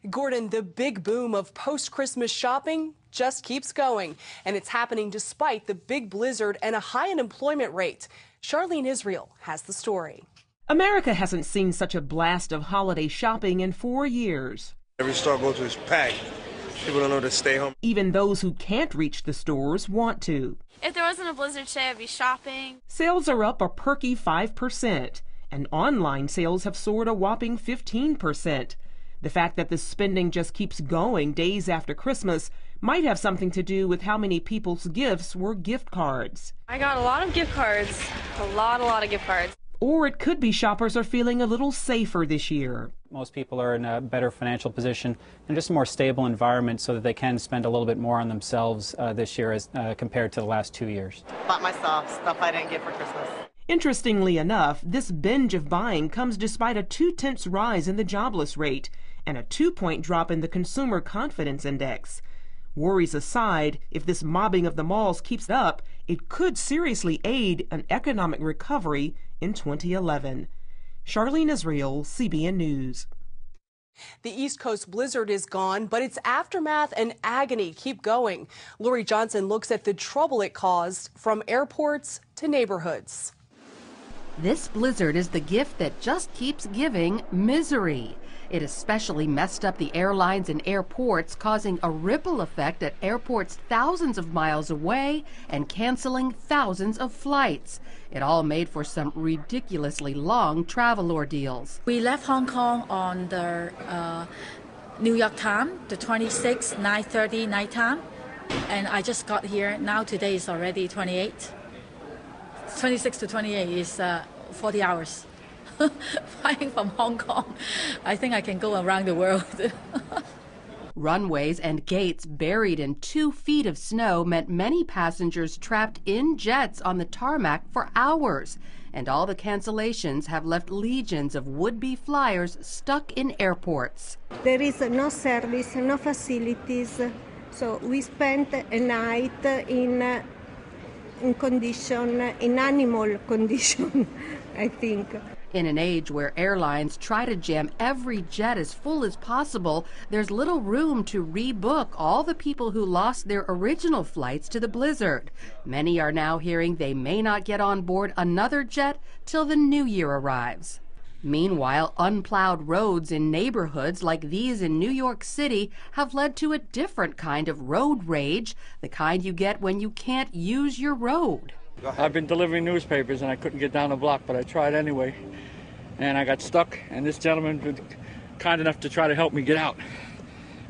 Gordon, the big boom of post-Christmas shopping just keeps going, and it's happening despite the big blizzard and a high unemployment rate. Charlene Israel has the story. America hasn't seen such a blast of holiday shopping in 4 years. Every store I go to is packed. People don't know to stay home. Even those who can't reach the stores want to. If there wasn't a blizzard today, I'd be shopping. Sales are up a perky 5%, and online sales have soared a whopping 15%. The fact that the spending just keeps going days after Christmas might have something to do with how many people's gifts were gift cards. I got a lot of gift cards, a lot of gift cards. Or it could be shoppers are feeling a little safer this year. Most people are in a better financial position and just a more stable environment so that they can spend a little bit more on themselves this year as compared to the last 2 years. Bought myself stuff I didn't get for Christmas. Interestingly enough, this binge of buying comes despite a 0.2 rise in the jobless rate and a 2-point drop in the Consumer Confidence Index. Worries aside, if this mobbing of the malls keeps up, it could seriously aid an economic recovery in 2011. Charlene Israel, CBN News. The East Coast blizzard is gone, but its aftermath and agony keep going. Lori Johnson looks at the trouble it caused from airports to neighborhoods. This blizzard is the gift that just keeps giving misery. It especially messed up the airlines and airports, causing a ripple effect at airports thousands of miles away and canceling thousands of flights. It all made for some ridiculously long travel ordeals. We left Hong Kong on the New York time, the 26th, 9:30 nighttime, and I just got here. Now today is already 28. 26 to 28 is 40 hours. Flying from Hong Kong, I think I can go around the world. Runways and gates buried in 2 feet of snow meant many passengers trapped in jets on the tarmac for hours. And all the cancellations have left legions of would-be flyers stuck in airports. There is no service, no facilities, so we spent a night in animal condition, I think. In an age where airlines try to jam every jet as full as possible, there's little room to rebook all the people who lost their original flights to the blizzard. Many are now hearing they may not get on board another jet till the new year arrives. Meanwhile, unplowed roads in neighborhoods like these in New York City have led to a different kind of road rage, the kind you get when you can't use your road. I've been delivering newspapers and I couldn't get down the block, but I tried anyway. And I got stuck, and this gentleman was kind enough to try to help me get out.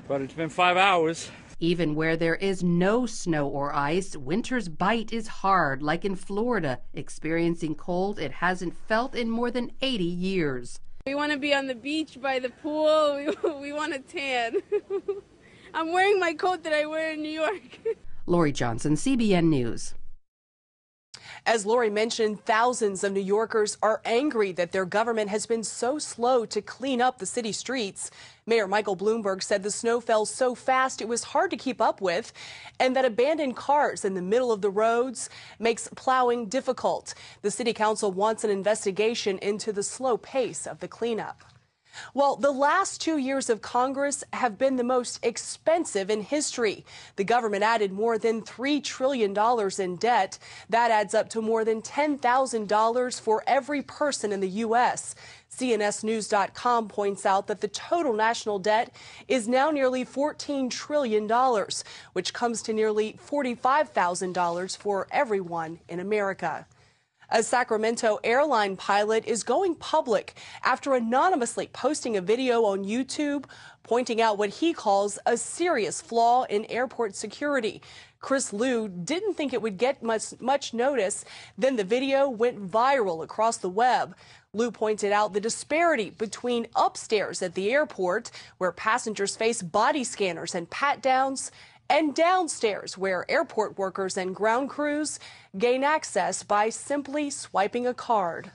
But it's been 5 hours. Even where there is no snow or ice, winter's bite is hard, like in Florida, experiencing cold it hasn't felt in more than 80 years. We want to be on the beach by the pool. We want to tan. I'm wearing my coat that I wear in New York. Lori Johnson, CBN News. As Lori mentioned, thousands of New Yorkers are angry that their government has been so slow to clean up the city streets. Mayor Michael Bloomberg said the snow fell so fast it was hard to keep up with, and that abandoned cars in the middle of the roads makes plowing difficult. The city council wants an investigation into the slow pace of the cleanup. Well, the last 2 years of Congress have been the most expensive in history. The government added more than $3 trillion in debt. That adds up to more than $10,000 for every person in the U.S. CNSnews.com points out that the total national debt is now nearly $14 trillion, which comes to nearly $45,000 for everyone in America. A Sacramento airline pilot is going public after anonymously posting a video on YouTube pointing out what he calls a serious flaw in airport security. Chris Liu didn't think it would get much notice. Then the video went viral across the web. Liu pointed out the disparity between upstairs at the airport, where passengers face body scanners and pat-downs, and downstairs, where airport workers and ground crews gain access by simply swiping a card.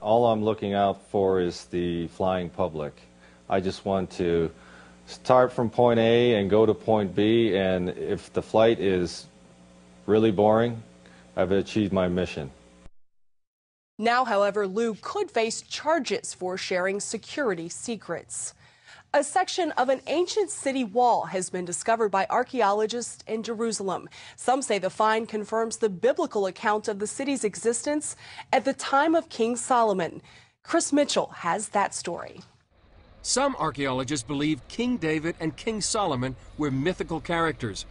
All I'm looking out for is the flying public. I just want to start from point A and go to point B, and if the flight is really boring, I've achieved my mission. Now, however, Liu could face charges for sharing security secrets. A section of an ancient city wall has been discovered by archaeologists in Jerusalem. Some say the find confirms the biblical account of the city's existence at the time of King Solomon. Chris Mitchell has that story. Some archaeologists believe King David and King Solomon were mythical characters.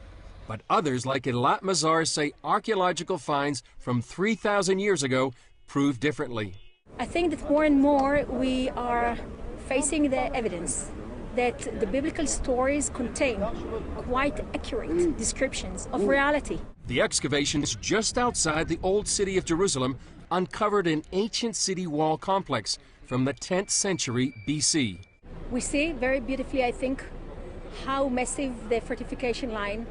But others, like Eilat Mazar, say archaeological finds from 3,000 years ago prove differently. I think that more and more we are facing the evidence that the biblical stories contain quite accurate descriptions of reality. The excavations just outside the old city of Jerusalem uncovered an ancient city wall complex from the 10th century BC. We see very beautifully, I think, how massive the fortification line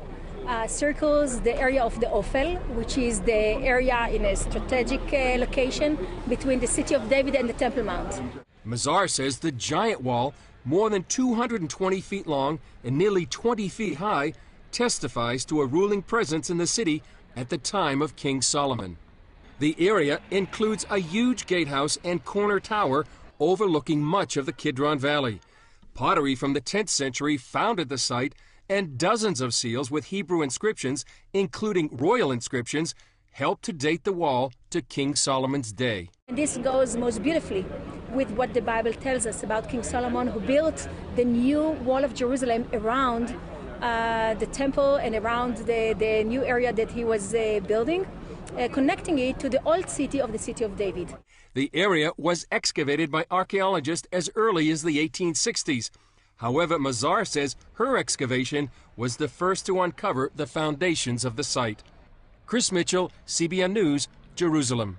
circles the area of the Ophel, which is the area in a strategic location between the city of David and the Temple Mount. Mazar says the giant wall, more than 220 feet long and nearly 20 feet high, testifies to a ruling presence in the city at the time of King Solomon. The area includes a huge gatehouse and corner tower overlooking much of the Kidron Valley. Pottery from the 10th century founded the site, and dozens of seals with Hebrew inscriptions, including royal inscriptions, helped to date the wall to King Solomon's day. And this goes most beautifully with what the Bible tells us about King Solomon, who built the new wall of Jerusalem around the temple and around the new area that he was building, connecting it to the old city of David. The area was excavated by archaeologists as early as the 1860s. However, Mazar says her excavation was the first to uncover the foundations of the site. Chris Mitchell, CBN News, Jerusalem.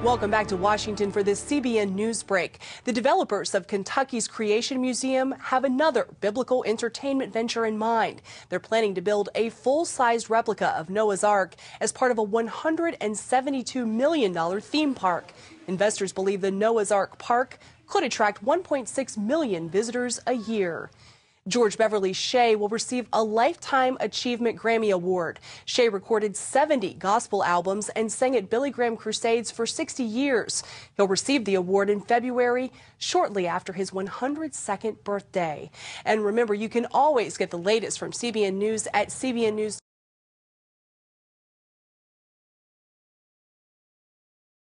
Welcome back to Washington for this CBN News break. The developers of Kentucky's Creation Museum have another biblical entertainment venture in mind. They're planning to build a full-sized replica of Noah's Ark as part of a $172 million theme park. Investors believe the Noah's Ark Park could attract 1.6 million visitors a year. George Beverly Shea will receive a Lifetime Achievement Grammy Award. Shea recorded 70 gospel albums and sang at Billy Graham Crusades for 60 years. He'll receive the award in February, shortly after his 102nd birthday. And remember, you can always get the latest from CBN News at CBN News.